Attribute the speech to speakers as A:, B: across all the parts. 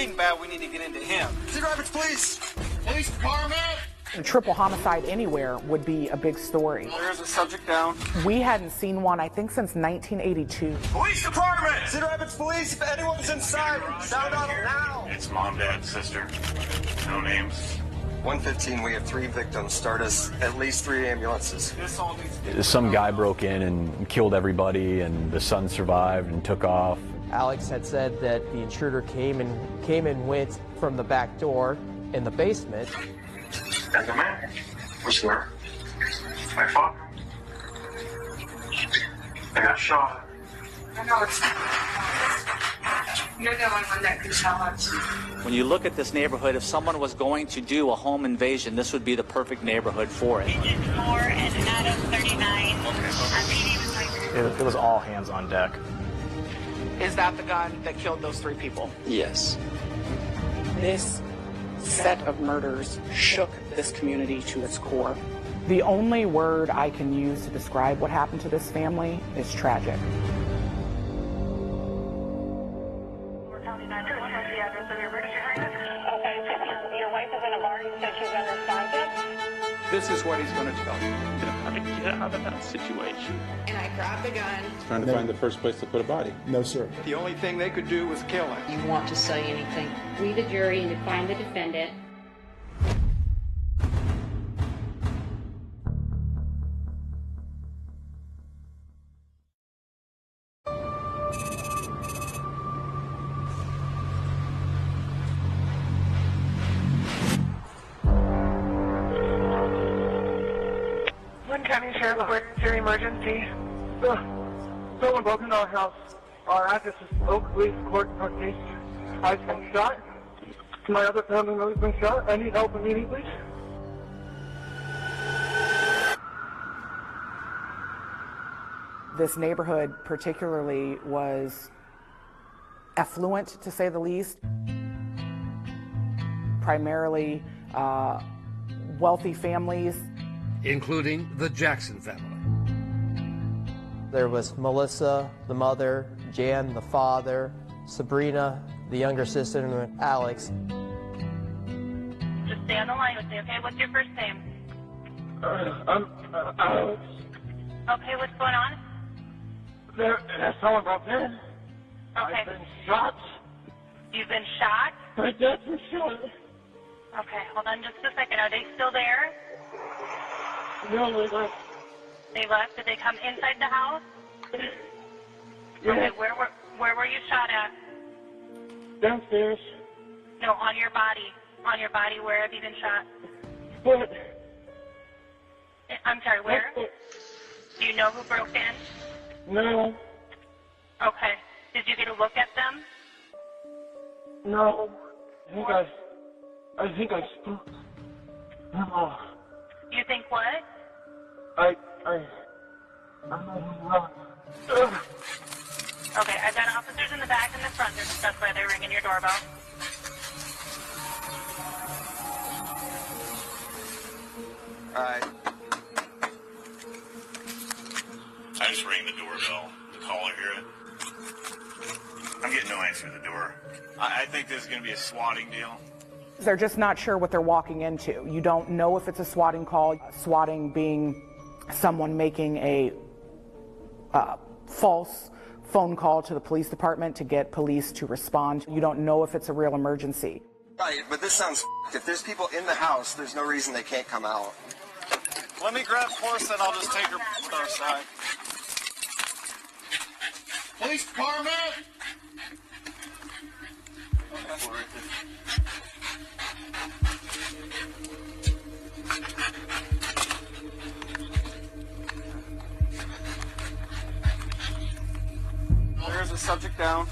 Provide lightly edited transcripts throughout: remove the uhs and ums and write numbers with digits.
A: bleeding bad, we need to get into him.
B: Cedar Rapids Police! Police Department!
C: A triple homicide anywhere would be a big story.
A: There's a subject down.
C: We hadn't seen one, I think, since 1982.
B: Police Department! Cedar Rapids Police, if anyone's inside, shout out now!
D: It's mom, dad, sister. No names.
B: 115, we have 3 victims. Start us at least 3 ambulances.
A: This all needs
E: Some guy broke in and killed everybody, and the son survived and took off.
F: Alex had said that the intruder came and went from the back door in the basement.
D: As a man, what's there? My father. I got shot.
G: I know it's you're the only one that can tell us.
H: When you look at this neighborhood, if someone was going to do a home invasion, this would be the perfect neighborhood for it.
I: Digit 4 and Adam 39.
E: It was all hands on deck.
C: Is that the gun that killed those 3 people?
F: Yes.
C: This set of murders shook this community to its core. The only word I can use to describe what happened to this family is tragic.
A: This is what he's going to tell you.
D: How to get out of that situation.
G: And I grabbed the gun.
J: Trying to find the first place to put a body.
K: No, sir.
A: The only thing they could do was kill him.
I: You want to say anything? We, the jury, and to find the defendant.
G: County Sheriff, emergency, emergency.
L: Someone broke into our house. Our address is Oak Police Court Northeast. I've been shot. My other family member's been shot. I need help immediately.
C: This neighborhood particularly was affluent, to say the least. Primarily wealthy families.
M: Including the Jackson family.
F: There was Melissa, the mother, Jan, the father, Sabrina, the younger sister, and Alex.
I: Just stay on the line with me, okay? What's your first name?
L: I'm Alex.
I: Okay, what's going on?
L: Someone broke in.
I: Okay.
L: I've been shot.
I: You've been shot?
L: My dad's been shot.
I: Okay, hold on just a second. Are they still there?
L: No, they left.
I: They left? Did they come inside the house?
L: Yeah.
I: Okay, where were you shot at?
L: Downstairs.
I: No, on your body. On your body, where have you been shot?
L: What?
I: I'm sorry, where? Do you know who broke in?
L: No.
I: Okay. Did you get a look at them?
L: No. I think I spoke. No.
I: You think what?
L: I'm not wrong.
I: Okay, I've got officers in the back and the front. That's why they're ringing your doorbell.
B: All right.
D: I just rang the doorbell. The caller hear it. I'm getting no answer to the door. I think this is going to be a swatting deal.
C: They're just not sure what they're walking into. You don't know if it's a swatting call, swatting being someone making a false phone call to the police department to get police to respond. You don't know if it's a real emergency.
B: Right, but this sounds if there's people in the house, there's no reason they can't come out.
A: Let me grab horse and I'll just take her outside.
L: Police Department!
A: There's a subject down.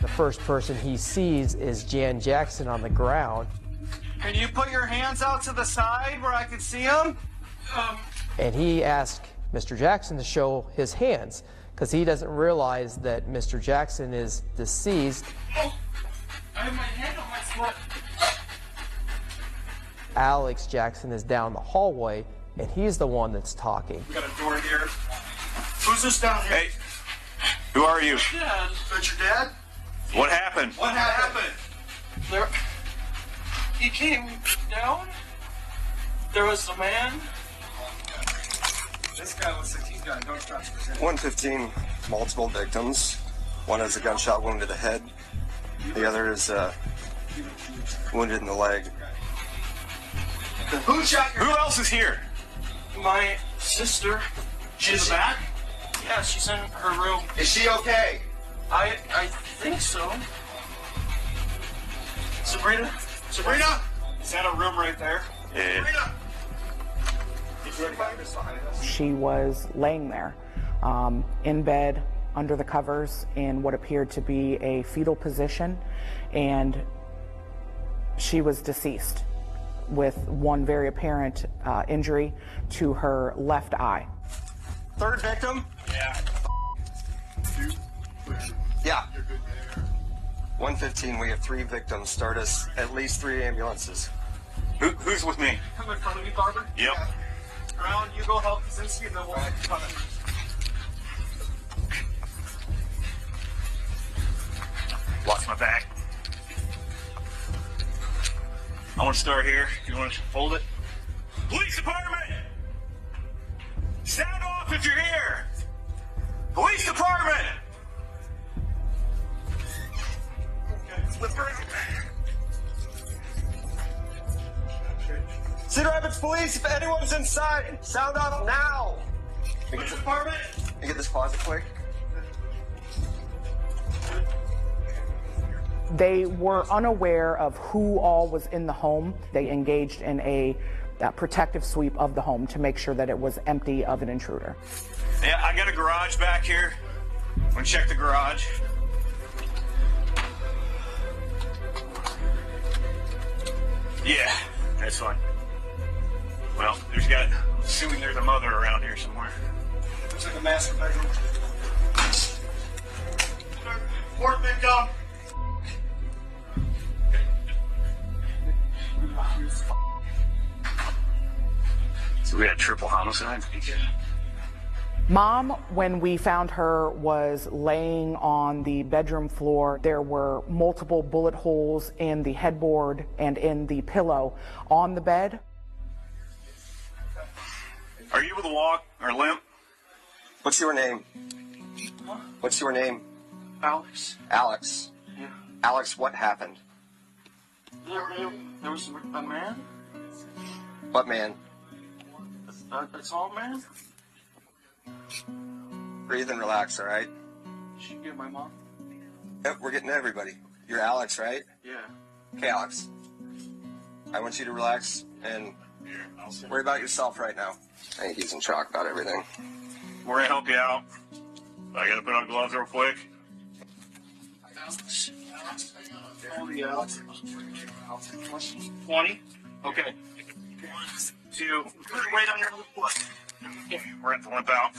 F: The first person he sees is Jan Jackson on the ground.
A: Can you put your hands out to the side where I can see them?
F: And he asked Mr. Jackson to show his hands because he doesn't realize that Mr. Jackson is deceased.
L: Oh, I have my hand on my sweat.
F: Alex Jackson is down the hallway, and he's the one that's talking.
A: We got a door here. Who's this down here?
D: Hey, who are you?
L: Dad.
A: Is that your dad?
D: What happened?
A: What happened?
L: There, he came down. There was a man.
A: This guy looks like he's got a gunshot to the head.
B: 115 multiple victims. One has a gunshot wound to the head. The other is wounded in the leg.
A: Who shot your...
D: Who else is here?
L: My sister.
A: She's back?
L: Yeah, she's in her room.
A: Is she okay?
L: I think so. Sabrina?
A: Sabrina? Is that a room right there?
D: Yeah.
A: Sabrina?
C: She was laying there in bed under the covers in what appeared to be a fetal position, and she was deceased with one very apparent injury to her left eye.
B: Third victim?
A: Yeah.
B: Yeah. 115, we have 3 victims. Start us at least 3 ambulances.
D: Who's with me?
L: Come in front of me, Barber.
D: Yep.
L: Brown, you go help Kaczynski, and then we'll come in.
D: Lost my back. I want to start here. You want to fold it? Police department! Sound off if you're here! Police department!
B: Cedar Rapids Police, if anyone's inside, sound off now!
A: Police department?
B: Can you get this closet quick?
C: They were unaware of who all was in the home. They engaged in a protective sweep of the home to make sure that it was empty of an intruder.
D: Yeah, I got a garage back here. I'm gonna check the garage. Yeah, that's fine. Well, assuming there's a mother around here somewhere.
A: Looks like a master bedroom. Fourth victim.
D: So we had triple homicide?
C: Mom, when we found her, was laying on the bedroom floor. There were multiple bullet holes in the headboard and in the pillow on the bed.
D: Are you able to walk or limp?
B: What's your name? What's your name?
L: Alex.
B: Alex.
L: Yeah.
B: Alex, what happened?
L: There was a man.
B: What man?
L: A tall man.
B: Breathe and relax, all right?
L: She get my mom.
B: Yep, we're getting everybody. You're Alex, right?
L: Yeah.
B: Okay, Alex. I want you to relax and worry about yourself right now. I think he's in shock about everything.
D: We're gonna help you out. I gotta put on gloves real quick.
L: Alex. How old are you, Alex? 20? Okay. 1, 2. Put your weight on your other foot.
D: We're gonna have to limp out.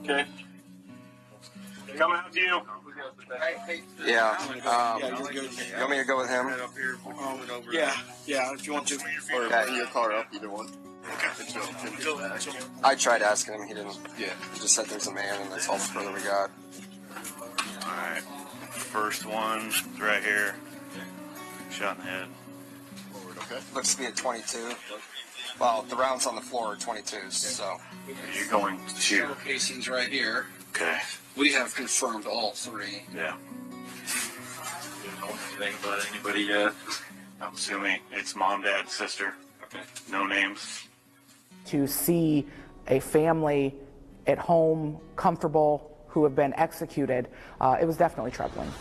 L: Okay.
D: Coming out to you.
B: Yeah. You want me to go with him?
L: Yeah, if you want to.
B: Or in your car up, either one. I tried asking him, he didn't. Yeah. He just said there's a man, and that's all the further we got.
D: Alright. First one is right here. Shot in the head.
B: Looks to be a 22. Well, the rounds on the floor are 22s, so.
D: You're going to shoot.
K: Shell casings right here.
D: Okay.
K: We have confirmed all 3.
D: Yeah. You don't know anything about anybody yet? I'm assuming it's mom, dad, sister. Okay. No names.
C: To see a family at home, comfortable, who have been executed, it was definitely troubling.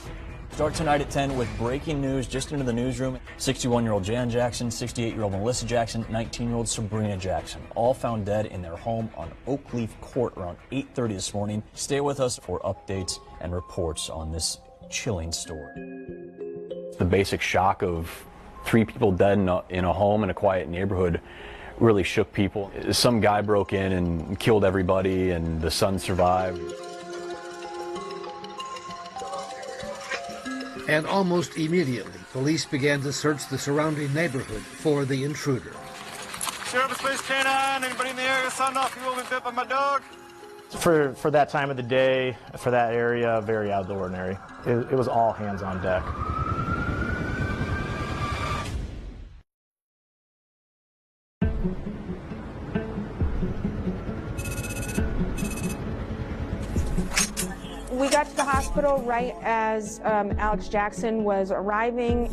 N: Start tonight at 10 with breaking news just into the newsroom. 61-year-old Jan Jackson, 68-year-old Melissa Jackson, 19-year-old Sabrina Jackson, all found dead in their home on Oakleaf Court around 8:30 this morning. Stay with us for updates and reports on this chilling story.
E: The basic shock of 3 people dead in a home in a quiet neighborhood really shook people. Some guy broke in and killed everybody, and the son survived.
M: And almost immediately, police began to search the surrounding neighborhood for the intruder.
A: Sheriff's Police K-9, anybody in the area sound off? You will be bit by my dog?
O: For that time of the day, for that area, very out of the ordinary. It was all hands on deck.
P: We got to the hospital right as Alex Jackson was arriving.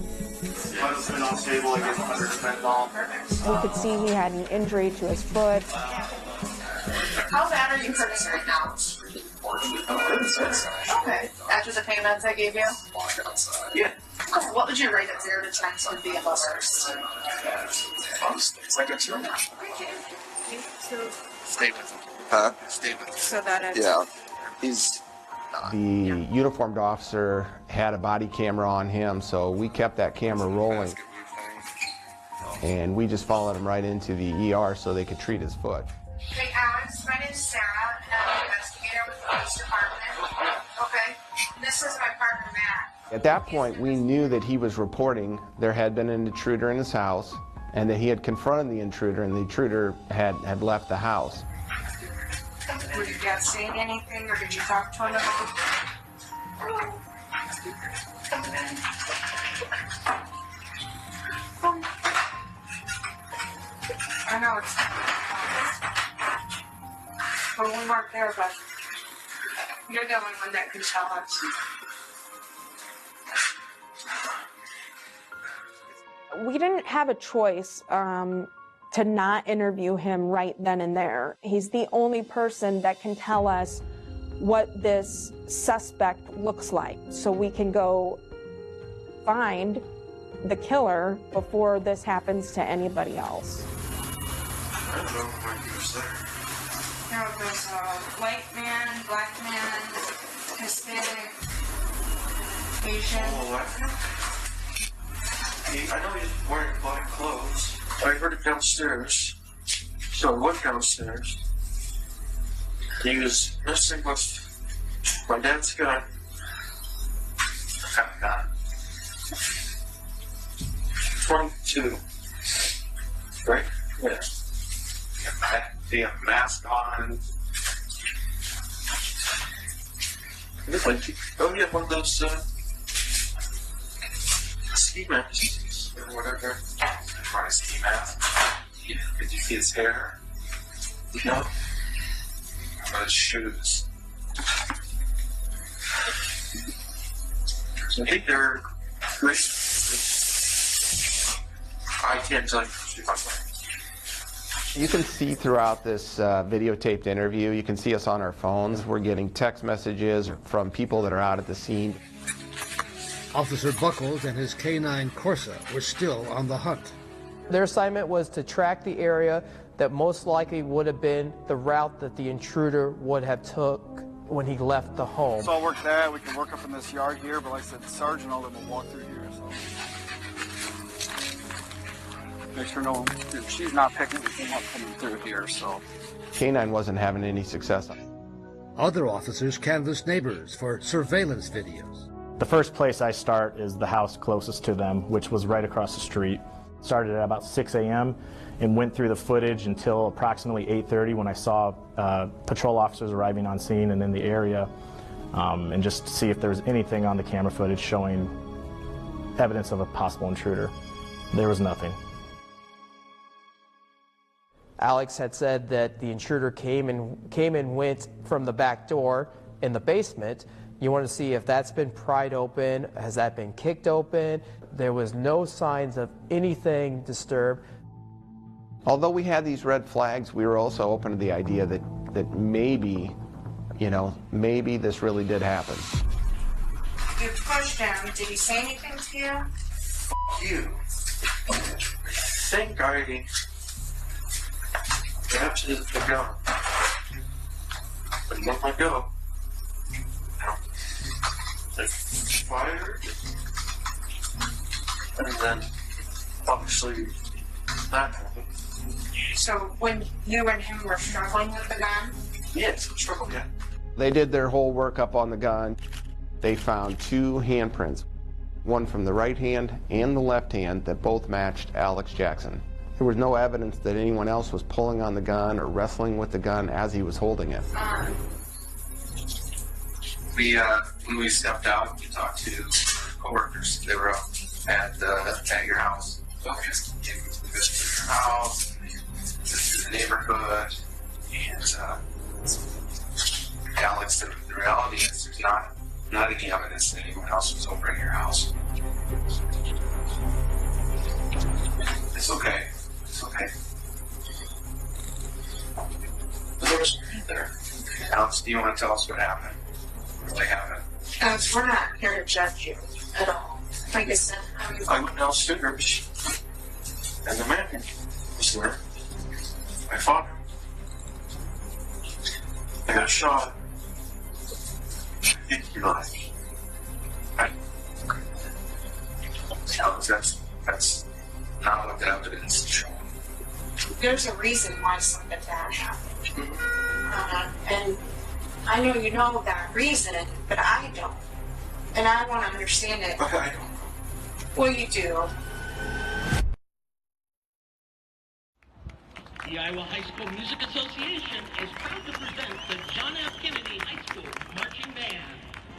A: Husband on table, I guess 100% all.
P: We could see he had an injury to his foot.
G: How bad are you hurting right now? Okay. After the payments I gave you?
A: Yeah.
G: Okay. What would you rate it 0 to 10 so it'd be a the worst?
K: Like a 2. Stay with him.
B: Huh?
K: Stay with him.
G: So that is...
B: Yeah. He's...
Q: The uniformed officer had a body camera on him, so we kept that camera rolling. And we just followed him right into the ER so they could treat his foot.
G: Hey, Alex, my name's Sarah, and I'm an investigator with the police department. Okay? This is my partner, Matt.
Q: At that point, we knew that he was reporting there had been an intruder in his house and that he had confronted the intruder and the intruder had left the house.
G: Were you guys seeing anything, or did you talk to him about it? I know it's... Well, we weren't there, but you're the only one that can tell us.
P: We didn't have a choice to not interview him right then and there. He's the only person that can tell us what this suspect looks like, so we can go find the killer before this happens to anybody else.
A: I don't know why he was there.
G: There was a white man, black man, Hispanic, Asian.
A: Oh, what? I know he's wearing black clothes. I heard it downstairs. So I went downstairs. He was messing with my dad's gun. I have a gun. 22. Right? Yeah. He had a mask on. It was like, oh, he had one of those ski masks or whatever. On a ski mask. Yeah. Did you see his hair? No. How about his shoes? I think they're great. I can't tell you.
Q: You can see throughout this videotaped interview, you can see us on our phones. We're getting text messages from people that are out at the scene.
M: Officer Buckles and his K9 Corsa were still on the hunt.
F: Their assignment was to track the area that most likely would have been the route that the intruder would have took when he left the home.
R: So I'll work that. We can work up in this yard here, but like I said, the sergeant, all of them will walk through here, so. Make sure no one, if she's not picking anything up coming through here, so.
Q: K9 wasn't having any success.
M: Other officers canvassed neighbors for surveillance videos.
O: The first place I start is the house closest to them, which was right across the street. Started at about 6 a.m. and went through the footage until approximately 8:30 when I saw patrol officers arriving on scene and in the area, and just to see if there was anything on the camera footage showing evidence of a possible intruder. There was nothing.
F: Alex had said that the intruder came and went from the back door in the basement. You want to see if that's been pried open, has that been kicked open? There was no signs of anything disturbed.
Q: Although we had these red flags, we were also open to the idea that maybe, maybe this really did happen.
G: You pushed him. Did he say anything to you?
A: F you. I think I grabbed the gun. But let my go. I fired. And then, obviously, that happened.
G: So when you and him were struggling with the gun?
A: Yes, struggle, yeah.
Q: They did their whole workup on the gun. They found 2 handprints, one from the right hand and the left hand, that both matched Alex Jackson. There was no evidence that anyone else was pulling on the gun or wrestling with the gun as he was holding it.
K: When we stepped out, we talked to coworkers. They were up at your house. So we just visited your house, visited the neighborhood, and Alex, the reality is there's not any evidence that anyone else was over at your house. It's okay. It's okay. But there was there. Alex, do you want to tell us what happened? What really happened?
G: Alex, we're not here to judge you at all. Like I said,
A: I went downstairs, and the man was there. My father. I got shot. I think he died. Alex, that's not what the evidence is showing.
G: there's a reason why something bad happened. And I know you know that reason, but I don't. And I want to understand it.
A: But I don't.
G: Well, you do.
S: The Iowa High School Music Association is proud to present the John F. Kennedy High School Marching Band.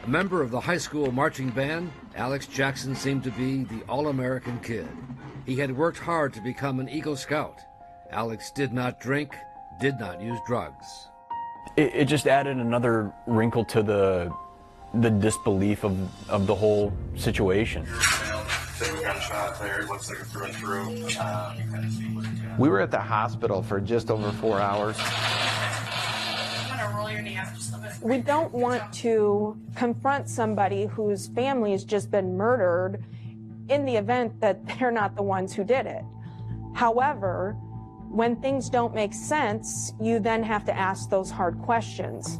M: A member of the high school marching band, Alex Jackson seemed to be the all-American kid. He had worked hard to become an Eagle Scout. Alex did not drink, did not use drugs.
E: It just added another wrinkle to the disbelief of the whole situation.
K: Gunshot there, it looks like a through and through.
Q: We were at the hospital for just over 4 hours.
G: I'm going to roll your knee up just a little bit.
P: We don't want to confront somebody whose family has just been murdered in the event that they're not the ones who did it. However, when things don't make sense, you then have to ask those hard questions.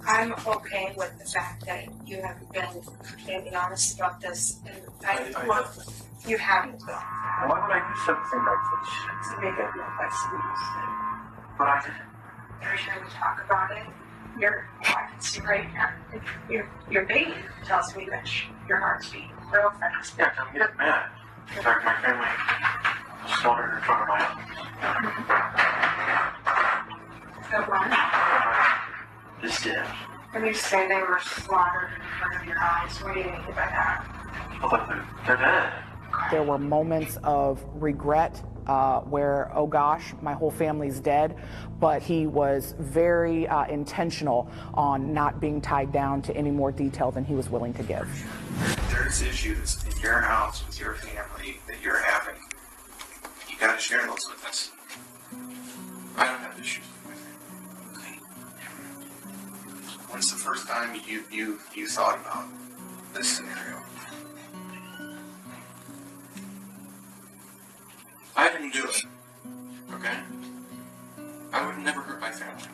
G: I'm okay with the fact that you haven't been completely honest about this. And you haven't.
A: Why would I do something like this?
G: To make it look like something.
A: But I didn't.
G: Every time we talk about it, I can see right now, your baby tells me that your heart's beating real fast.
A: Yeah, I'm getting mad. In fact, my family slaughtered in front of my house.
G: The one?
A: This did.
G: When you say they were slaughtered in front of your eyes, what do you mean by that?
A: Well, they're dead.
C: There were moments of regret where, oh gosh, my whole family's dead, but he was very intentional on not being tied down to any more detail than he was willing to give.
K: There's issues in your house with your family that you're having. You gotta share those with us. I don't have issues with it. When's the first time you thought about this scenario? I didn't do it. Okay? I would never hurt my family.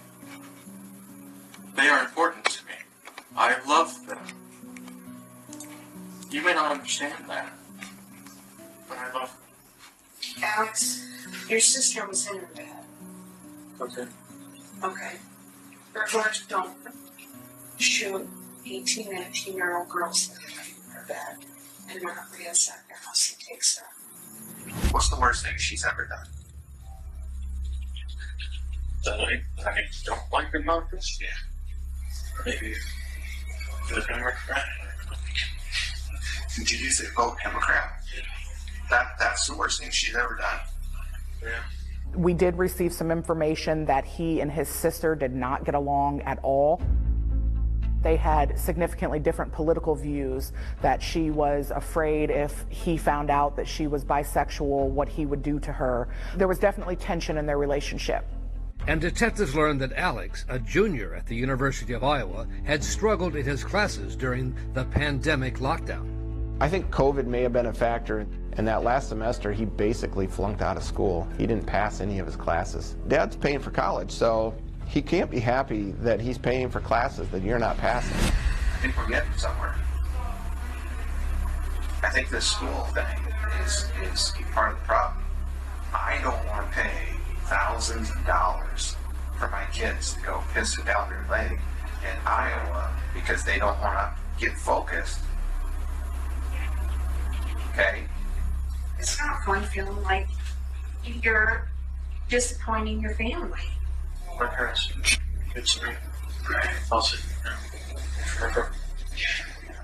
K: They are important to me. I love them. You may not understand that, but I love them.
G: Alex, your sister was in her bed.
A: Okay.
G: Okay. Burglars don't shoot 18 and 18-year-old girls in her bed and not ransack their house and take stuff.
K: What's the worst thing she's ever done?
A: That I don't like about this? Yeah. Maybe there's no regret.
K: Did you say vote Democrat? That's the worst thing she's ever done.
A: Yeah.
C: We did receive some information that he and his sister did not get along at all. They had significantly different political views, that she was afraid if he found out that she was bisexual, what he would do to her. There was definitely tension in their relationship.
M: And detectives learned that Alex, a junior at the University of Iowa, had struggled in his classes during the pandemic lockdown.
Q: I think COVID may have been a factor. And that last semester, he basically flunked out of school. He didn't pass any of his classes. Dad's paying for college, so he can't be happy that he's paying for classes that you're not passing.
K: I think we're getting somewhere. I think this school thing is part of the problem. I don't want to pay thousands of dollars for my kids to go piss it down their leg in Iowa because they don't want to get focused. Okay?
G: It's not fun feeling like you're disappointing your family.
A: My parents good to me. Also,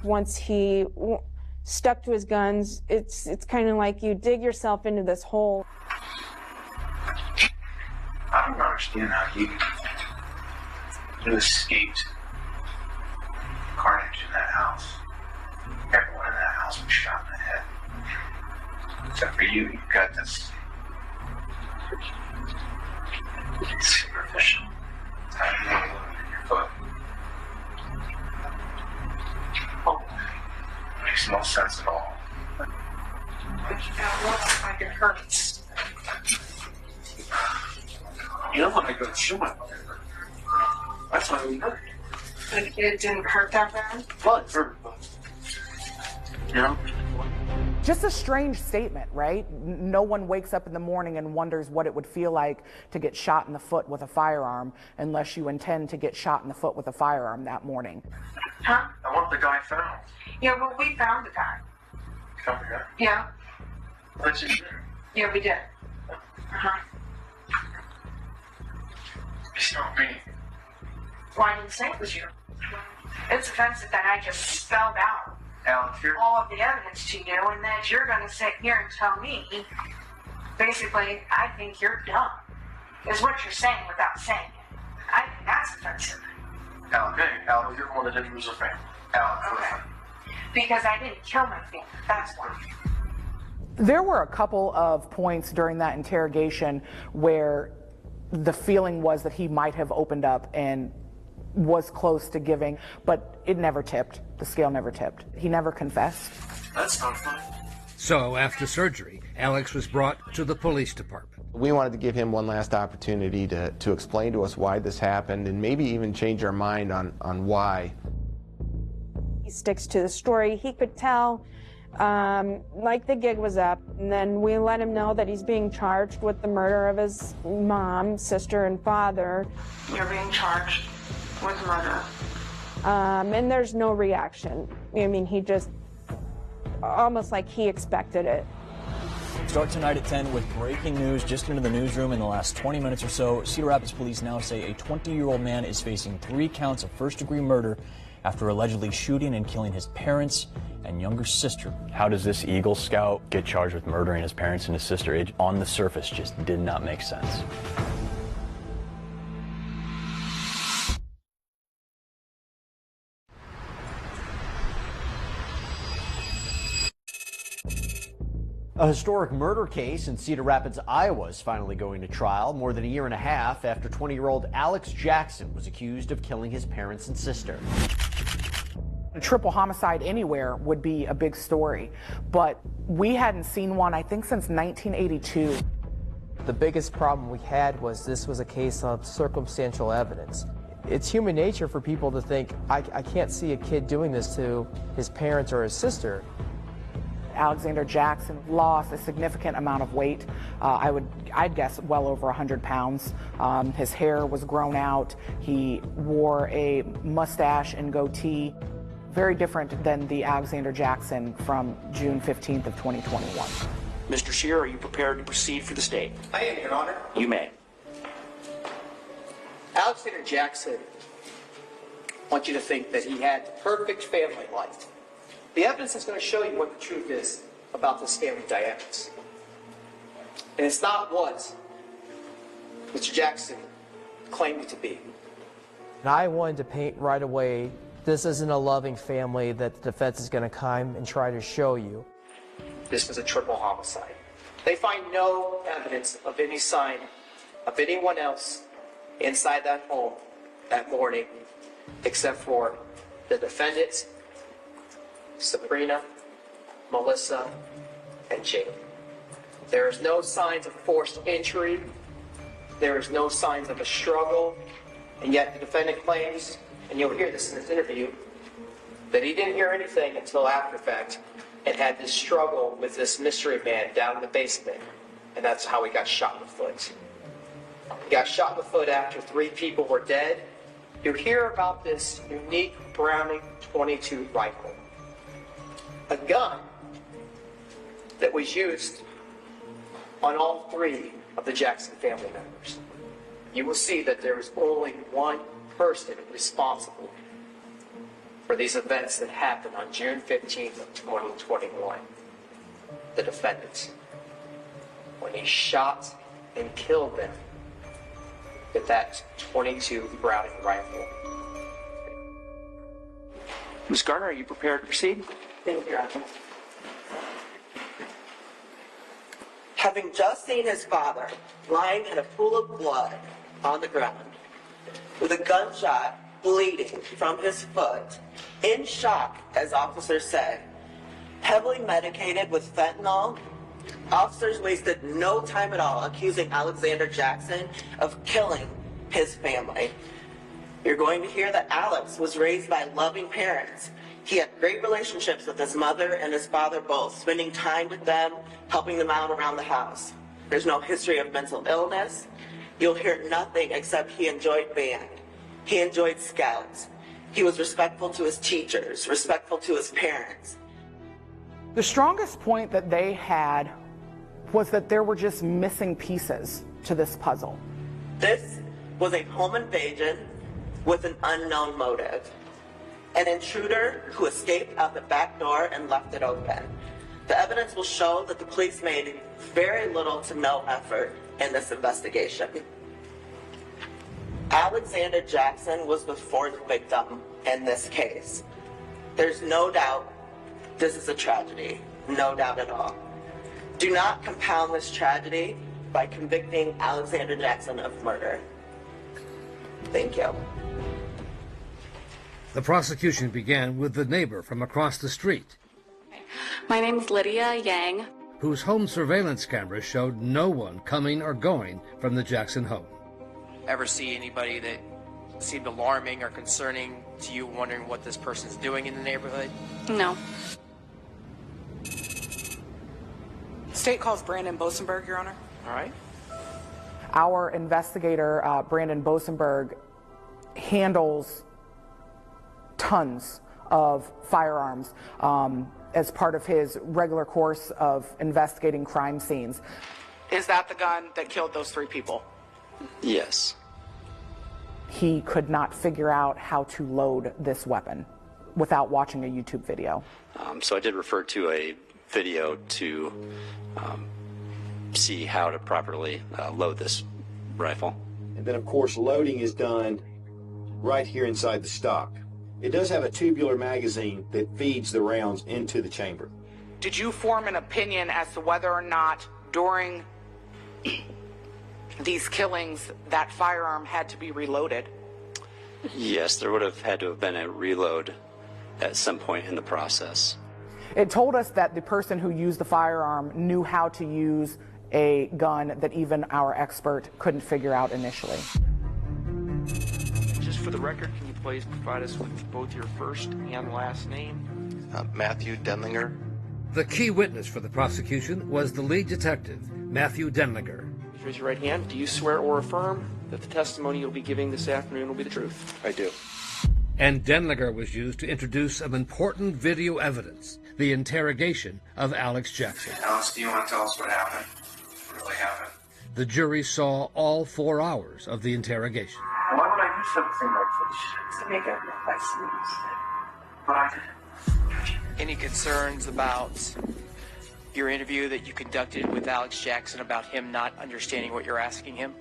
P: Once he stuck to his guns, it's kind of like you dig yourself into this hole.
K: I don't understand how you escaped carnage in that house. Everyone in that house was shot in the head. Except for you, you've got this superficial tiny little wound in your foot. Makes no sense at all.
G: It looks like it hurts.
A: you know when I go to shoot my mother, that's why we hurt.
G: It didn't hurt that bad?
A: Well, it hurt, but, you know?
C: Just a strange statement, right? No one wakes up in the morning and wonders what it would feel like to get shot in the foot with a firearm unless you intend to get shot in the foot with a firearm that morning.
G: Huh?
A: I want the guy found.
G: Yeah, well, we found the guy.
A: Come here.
G: Yeah.
A: Let's just
G: Yeah, we did. Uh-huh.
A: It's not me.
G: Well, I didn't say it was you. It's offensive that I just spelled out
A: Alex, here.
G: all of the evidence to you, and that you're going to sit here and tell me, basically, I think you're dumb, is what you're saying without saying it. I think that's offensive.
A: Alex, hey, Alex, you're the one that didn't lose a family. Alex,
G: Okay. Because I didn't kill my family, that's why.
C: There were a couple of points during that interrogation where the feeling was that he might have opened up and was close to giving, but it never tipped. The scale never tipped. He never confessed.
A: That's not funny.
M: So, after surgery, Alex was brought to the police department.
Q: We wanted to give him one last opportunity to explain to us why this happened and maybe even change our mind on why.
P: He sticks to the story. He could tell, like the gig was up, and then we let him know that he's being charged with the murder of his mom, sister, and father.
G: You're being charged with murder.
P: And there's no reaction. I mean, he just, almost like he expected it.
N: Start tonight at 10 with breaking news just into the newsroom in the last 20 minutes or so. Cedar Rapids police now say a 20-year-old man is facing 3 counts of first-degree murder after allegedly shooting and killing his parents and younger sister.
E: How does this Eagle Scout get charged with murdering his parents and his sister? It, on the surface, just did not make sense.
T: A historic murder case in Cedar Rapids, Iowa is finally going to trial more than a year and a half after 20-year-old Alex Jackson was accused of killing his parents and sister.
C: A triple homicide anywhere would be a big story, but we hadn't seen one, I think, since 1982.
F: The biggest problem we had was this was a case of circumstantial evidence. It's human nature for people to think, I can't see a kid doing this to his parents or his sister.
C: Alexander Jackson lost a significant amount of weight. I'd guess well over 100 pounds. His hair was grown out. He wore a mustache and goatee. Very different than the Alexander Jackson from June 15th of 2021.
U: Mr. Scheer, are you prepared to proceed for the state?
V: I am, Your Honor.
U: You may.
V: Alexander Jackson, I want you to think that he had the perfect family life. The evidence is going to show you what the truth is about this family dynamics. And it's not what Mr. Jackson claimed it to be.
F: And I wanted to paint right away, this isn't a loving family that the defense is going to come and try to show you.
V: This was a triple homicide. They find no evidence of any sign of anyone else inside that home that morning except for the defendant, Sabrina, Melissa, and Jake. There is no signs of forced entry. There is no signs of a struggle. And yet the defendant claims, and you'll hear this in this interview, that he didn't hear anything until after the fact and had this struggle with this mystery man down in the basement. And that's how he got shot in the foot. He got shot in the foot after 3 people were dead. You hear about this unique Browning .22 rifle. A gun that was used on all 3 of the Jackson family members, you will see that there is only one person responsible for these events that happened on June 15th of 2021, the defendant, when he shot and killed them with that .22 Browning rifle.
U: Ms. Garner, are you prepared to proceed?
V: Thank you, Your Honor.
H: Having just seen his father lying in a pool of blood on the ground, with a gunshot bleeding from his foot, in shock, as officers say, heavily medicated with fentanyl, officers wasted no time at all accusing Alexander Jackson of killing his family. You're going to hear that Alex was raised by loving parents. He had great relationships with his mother and his father both, spending time with them, helping them out around the house. There's no history of mental illness. You'll hear nothing except he enjoyed band. He enjoyed scouts. He was respectful to his teachers, respectful to his parents.
C: The strongest point that they had was that there were just missing pieces to this puzzle.
H: This was a home invasion with an unknown motive. An intruder who escaped out the back door and left it open. The evidence will show that the police made very little to no effort in this investigation. Alexander Jackson was the 4th victim in this case. There's no doubt this is a tragedy, no doubt at all. Do not compound this tragedy by convicting Alexander Jackson of murder. Thank you.
M: The prosecution began with the neighbor from across the street,
J: My name is Lydia Yang.
M: whose home surveillance camera showed no one coming or going from the Jackson home.
V: Ever see anybody that seemed alarming or concerning to you, wondering what this person's doing in the neighborhood?
J: No.
W: State calls Brandon Bosenberg, Your Honor.
V: All right.
C: Our investigator, Brandon Bosenberg, handles tons of firearms as part of his regular course of investigating crime scenes.
W: Is that the gun that killed those 3 people?
U: Yes.
C: He could not figure out how to load this weapon without watching a YouTube video.
X: So I did refer to a video to see how to properly load this rifle.
Y: And then, of course, loading is done right here inside the stock. It does have a tubular magazine that feeds the rounds into the chamber.
W: Did you form an opinion as to whether or not during these killings that firearm had to be reloaded?
X: Yes, there would have had to have been a reload at some point in the process.
C: It told us that the person who used the firearm knew how to use a gun that even our expert couldn't figure out initially.
Z: Just for the record, can you please provide us with both your first and last name?
B: Matthew Denlinger.
M: The key witness for the prosecution was the lead detective, Matthew Denlinger.
Z: Raise your right hand. Do you swear or affirm that the testimony you'll be giving this afternoon will be the truth?
B: I do.
M: And Denlinger was used to introduce some important video evidence, the interrogation of Alex Jackson.
K: Alex, do you want to tell us what happened? What really happened?
M: The jury saw all 4 hours of the interrogation.
K: Why would I do something like this? To make a request. But I didn't.
V: Any concerns about your interview that you conducted with Alex Jackson about him not understanding what you're asking him?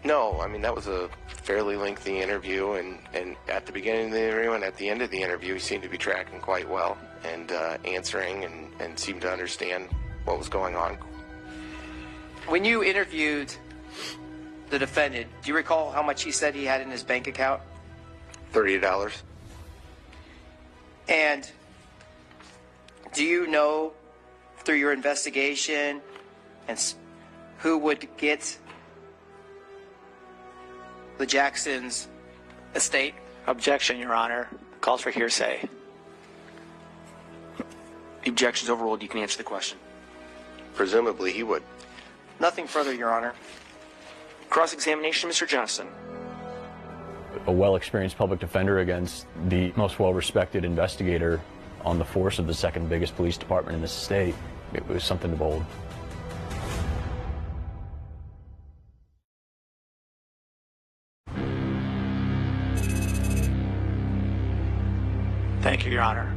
B: No, I mean, that was a fairly lengthy interview, and at the beginning of the interview and at the end of the interview, he seemed to be tracking quite well and answering and seemed to understand what was going on.
V: When you interviewed the defendant, do you recall how much he said he had in his bank account?
B: $30.
V: And do you know through your investigation and who would get the Jacksons' estate?
U: Objection, Your Honor. Calls for hearsay.
Z: The objection's overruled. You can answer the question.
B: Presumably he would.
V: Nothing further, Your Honor.
Z: Cross-examination, Mr. Johnson.
E: A well-experienced public defender against the most well-respected investigator on the force of the second biggest police department in the state. It was something to behold.
U: Your Honor.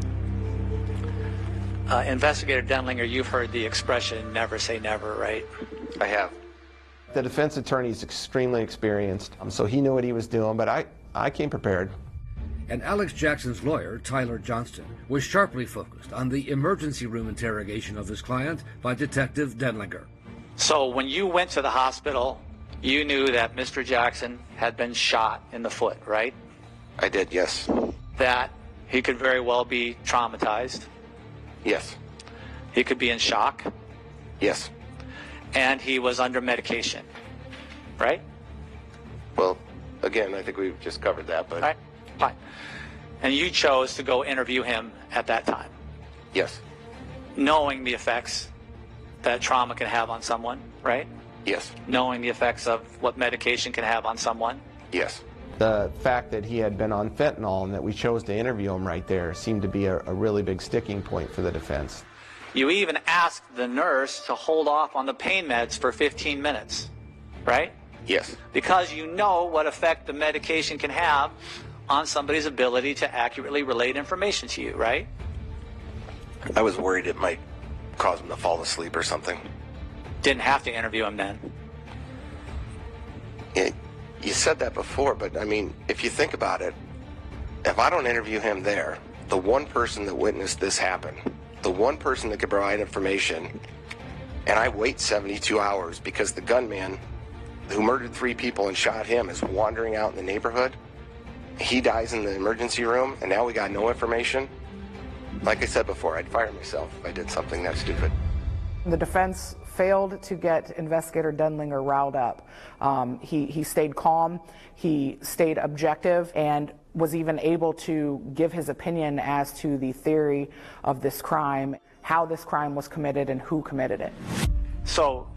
U: Investigator Denlinger, you've heard the expression never say never, right?
B: I have.
Q: The defense attorney is extremely experienced, so he knew what he was doing, but I came prepared.
M: And Alex Jackson's lawyer, Tyler Johnston, was sharply focused on the emergency room interrogation of his client by Detective Denlinger.
U: So when you went to the hospital, you knew that Mr. Jackson had been shot in the foot, right?
B: I did, yes.
U: That he could very well be traumatized.
B: Yes.
U: He could be in shock.
B: Yes.
U: And he was under medication, right?
B: Well, again, I think we've just covered that, but...
U: All right, fine. And you chose to go interview him at that time?
B: Yes.
U: Knowing the effects that trauma can have on someone, right?
B: Yes.
U: Knowing the effects of what medication can have on someone?
B: Yes.
Q: The fact that he had been on fentanyl and that we chose to interview him right there seemed to be a really big sticking point for the defense.
U: You even asked the nurse to hold off on the pain meds for 15 minutes, right?
B: Yes.
U: Because you know what effect the medication can have on somebody's ability to accurately relate information to you, right?
B: I was worried it might cause him to fall asleep or something.
U: Didn't have to interview him then.
B: You said that before, but I mean, if you think about it, if I don't interview him there, the one person that witnessed this happen, the one person that could provide information, and I wait 72 hours because the gunman who murdered 3 people and shot him is wandering out in the neighborhood, he dies in the emergency room, and now we got no information. Like I said before, I'd fire myself if I did something that stupid.
C: The defense failed to get Investigator Denlinger riled up. He stayed calm, he stayed objective, and was even able to give his opinion as to the theory of this crime, how this crime was committed, and who committed it.
U: So,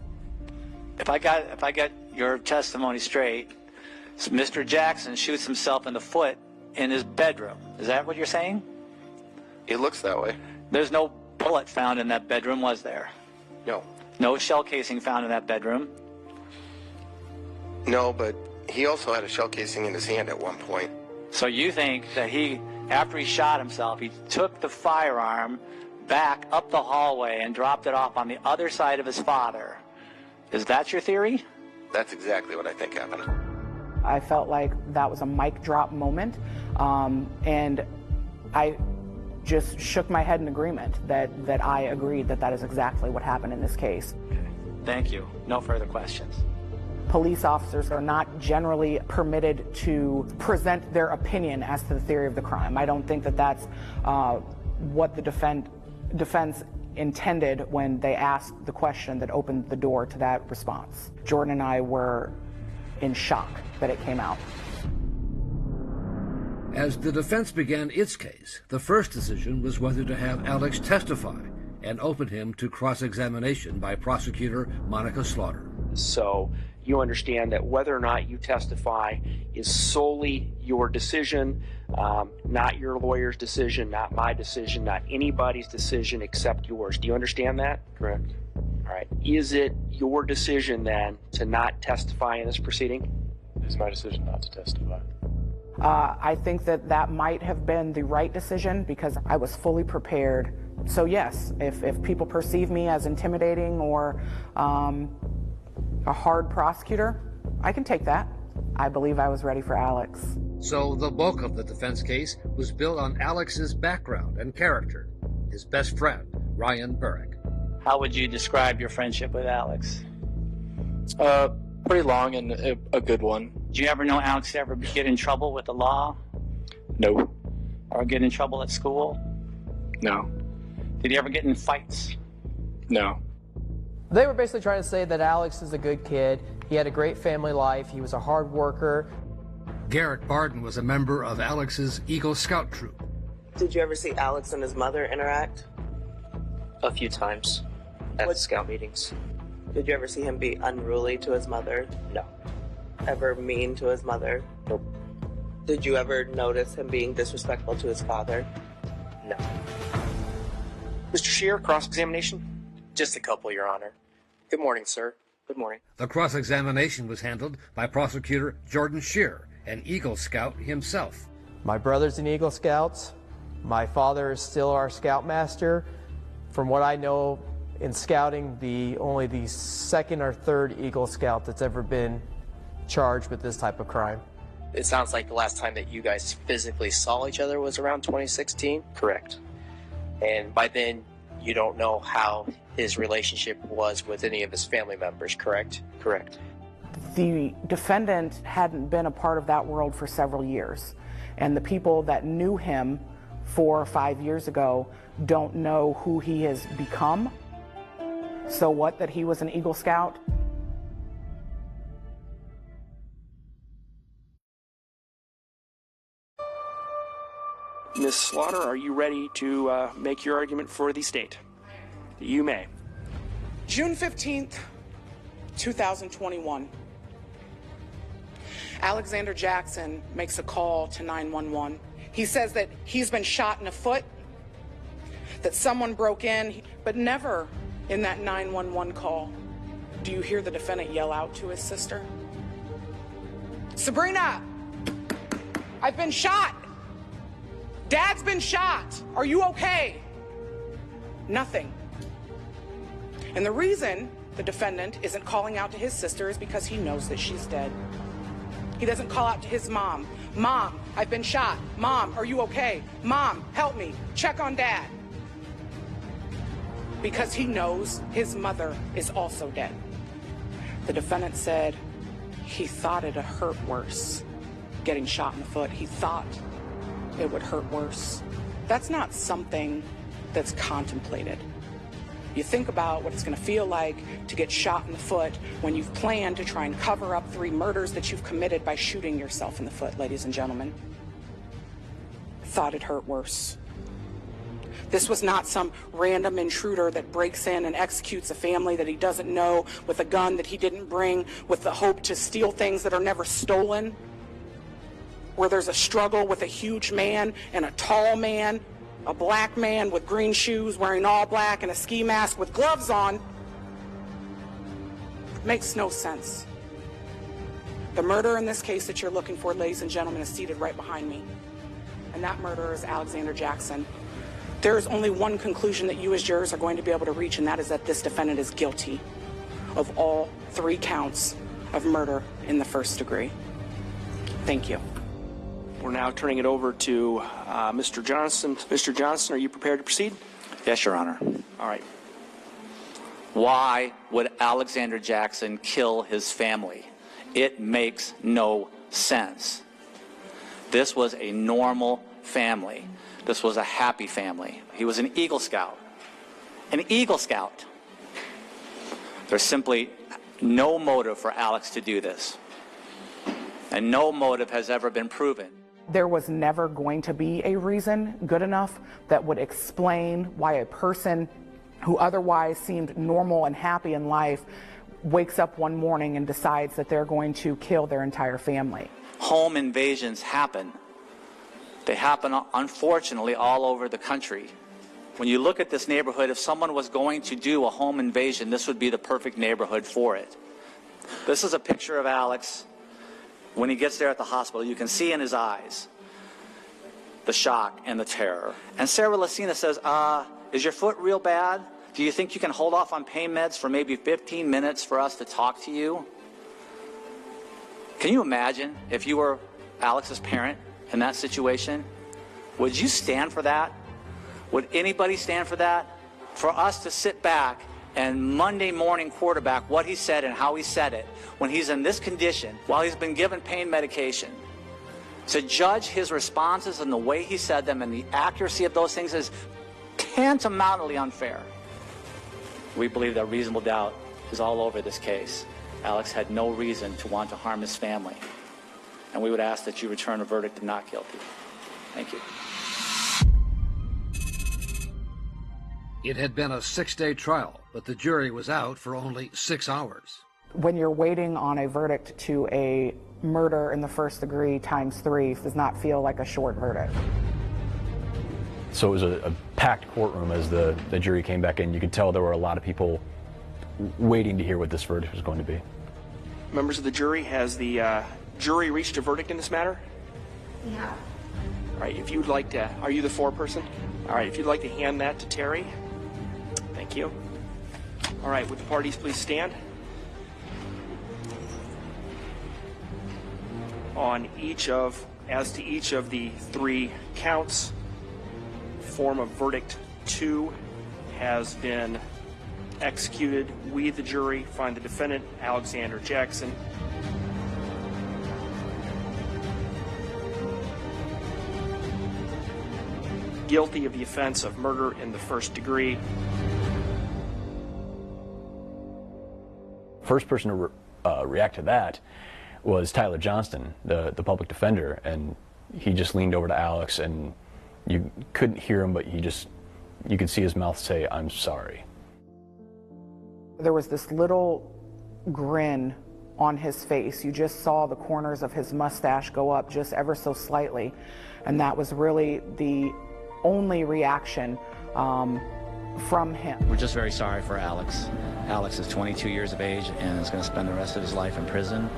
U: if I got your testimony straight, Mr. Jackson shoots himself in the foot in his bedroom. Is that what you're saying?
B: It looks that way.
U: There's no bullet found in that bedroom, was there?
B: No.
U: No shell casing found in that bedroom?
B: No, but he also had a shell casing in his hand at one point.
U: So you think that after he shot himself, he took the firearm back up the hallway and dropped it off on the other side of his father. Is that your theory?
B: That's exactly what I think happened.
C: I felt like that was a mic drop moment, and I just shook my head in agreement that I agreed that is exactly what happened in this case.
U: Thank you. No further questions.
C: Police officers are not generally permitted to present their opinion as to the theory of the crime. I don't think that that's what the defense intended when they asked the question that opened the door to that response. Jordan and I were in shock that it came out.
M: As the defense began its case, the first decision was whether to have Alex testify and open him to cross-examination by prosecutor Monica Slaughter.
Z: So you understand that whether or not you testify is solely your decision, not your lawyer's decision, not my decision, not anybody's decision except yours. Do you understand that? Correct. All right. Is it your decision then to not testify in this proceeding?
D: It's my decision not to testify.
C: I think that might have been the right decision because I was fully prepared. So yes, if people perceive me as intimidating or a hard prosecutor, I can take that. I believe I was ready for Alex.
M: So the bulk of the defense case was built on Alex's background and character, his best friend, Ryan Burrick.
U: How would you describe your friendship with Alex?
D: Pretty long and a good one.
U: Did you ever know Alex ever get in trouble with the law?
D: No.
U: Or get in trouble at school?
D: No.
U: Did he ever get in fights?
D: No.
F: They were basically trying to say that Alex is a good kid. He had a great family life. He was a hard worker.
M: Garrett Barden was a member of Alex's Eagle Scout troop.
H: Did you ever see Alex and his mother interact?
V: A few times at scout meetings.
H: Did you ever see him be unruly to his mother?
V: No.
H: Ever mean to his mother?
V: Nope.
H: Did you ever notice him being disrespectful to his father?
V: No.
Z: Mr. Scheer, cross-examination?
V: Just a couple, Your Honor. Good morning, sir. Good morning.
M: The cross-examination was handled by prosecutor Jordan Scheer, an Eagle Scout himself.
F: My brother's an Eagle Scouts. My father is still our scoutmaster. From what I know in scouting, only the second or third Eagle Scout that's ever been charged with this type of crime.
V: It sounds like the last time that you guys physically saw each other was around 2016?
Z: Correct.
V: And by then, you don't know how his relationship was with any of his family members, correct?
Z: Correct.
C: The defendant hadn't been a part of that world for several years, and the people that knew him 4 or 5 years ago don't know who he has become. So what that he was an Eagle Scout?
Z: Ms. Slaughter, are you ready to make your argument for the state? You may.
C: June 15th, 2021. Alexander Jackson makes a call to 911. He says that he's been shot in the foot, that someone broke in, but never in that 911 call do you hear the defendant yell out to his sister, "Sabrina, I've been shot. Dad's been shot. Are you okay?" Nothing. And the reason the defendant isn't calling out to his sister is because he knows that she's dead. He doesn't call out to his mom. "Mom, I've been shot. Mom, are you okay? Mom, help me. Check on Dad." Because he knows his mother is also dead. The defendant said he thought it'd hurt worse, getting shot in the foot. He thought it would hurt worse. That's not something that's contemplated. You think about what it's going to feel like to get shot in the foot when you've planned to try and cover up 3 murders that you've committed by shooting yourself in the foot, ladies and gentlemen. Thought it hurt worse. This was not some random intruder that breaks in and executes a family that he doesn't know with a gun that he didn't bring with the hope to steal things that are never stolen, where there's a struggle with a huge man and a tall man, a black man with green shoes wearing all black and a ski mask with gloves on. Makes no sense. The murderer in this case that you're looking for, ladies and gentlemen, is seated right behind me. And that murderer is Alexander Jackson. There is only one conclusion that you as jurors are going to be able to reach, and that is that this defendant is guilty of all 3 counts of murder in the first degree. Thank you.
Z: We're now turning it over to Mr. Johnson. Mr. Johnson, are you prepared to proceed?
U: Yes, Your Honor.
Z: All right.
U: Why would Alexander Jackson kill his family? It makes no sense. This was a normal family. This was a happy family. He was an Eagle Scout. An Eagle Scout. There's simply no motive for Alex to do this. And no motive has ever been proven.
C: There was never going to be a reason good enough that would explain why a person who otherwise seemed normal and happy in life wakes up one morning and decides that they're going to kill their entire family.
U: Home invasions happen. They happen, unfortunately, all over the country. When you look at this neighborhood, if someone was going to do a home invasion, this would be the perfect neighborhood for it. This is a picture of Alex when he gets there at the hospital. You can see in his eyes the shock and the terror. And Sarah Lucina says, is your foot real bad? Do you think you can hold off on pain meds for maybe 15 minutes for us to talk to you? Can you imagine if you were Alex's parent in that situation? Would you stand for that? Would anybody stand for that? For us to sit back and Monday morning quarterback what he said and how he said it when he's in this condition, while he's been given pain medication, to judge his responses and the way he said them and the accuracy of those things is tantamountably unfair. We believe that reasonable doubt is all over this case. Alex had no reason to want to harm his family. And we would ask that you return a verdict of not guilty. Thank you.
M: It had been a 6-day trial, but the jury was out for only 6 hours.
C: When you're waiting on a verdict to a murder in the first degree times 3 does not feel like a short verdict.
E: So it was a packed courtroom as the jury came back in. You could tell there were a lot of people waiting to hear what this verdict was going to be.
Z: Members of the jury, has the jury reached a verdict in this matter?
G: Yeah.
Z: All right, if you'd like to, are you the foreperson? All right, if you'd like to hand that to Terry. Thank you. All right, would the parties please stand? As to each of the 3 counts, form of verdict 2 has been executed. We, the jury, find the defendant, Alexander Jackson, guilty of the offense of murder in the first degree.
E: First person to react to that was Tyler Johnston, the public defender, and he just leaned over to Alex, and you couldn't hear him, but you could see his mouth say, "I'm sorry."
C: There was this little grin on his face. You just saw the corners of his mustache go up just ever so slightly, and that was really the only reaction from him.
A: We're just very sorry for Alex. Alex is 22 years of age and is going to spend the rest of his life in prison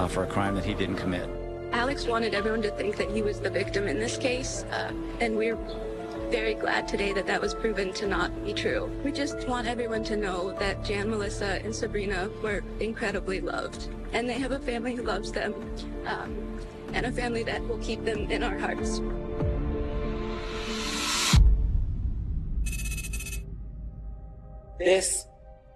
A: for a crime that he didn't commit.
J: Alex wanted everyone to think that he was the victim in this case, and we're very glad today that that was proven to not be true. We just want everyone to know that Jan, Melissa, and Sabrina were incredibly loved, and they have a family who loves them, and a family that will keep them in our hearts.
W: This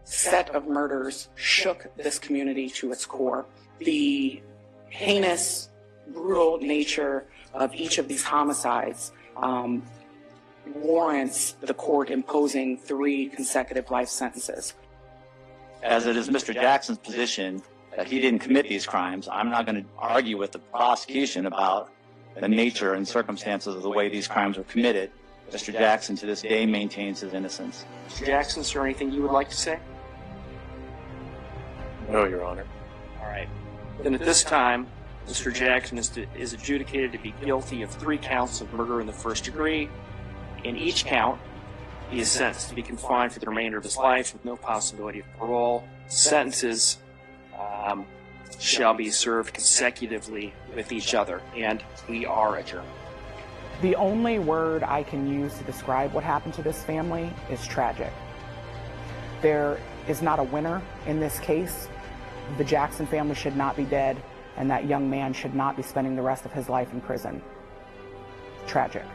W: set of murders shook this community to its core. The heinous, brutal nature of each of these homicides warrants the court imposing 3 consecutive life sentences.
U: As it is Mr. Jackson's position that he didn't commit these crimes, I'm not going to argue with the prosecution about the nature and circumstances of the way these crimes were committed. Mr. Jackson to this day maintains his innocence.
Z: Mr. Jackson, is there anything you would like to say?
D: No, Your Honor.
Z: All right. Then at this time, Mr. Jackson is adjudicated to be guilty of 3 counts of murder in the first degree. In each count, he is sentenced to be confined for the remainder of his life with no possibility of parole. Sentences shall be served consecutively with each other, and we are adjourned.
C: The only word I can use to describe what happened to this family is tragic. There is not a winner in this case. The Jackson family should not be dead, and that young man should not be spending the rest of his life in prison. Tragic.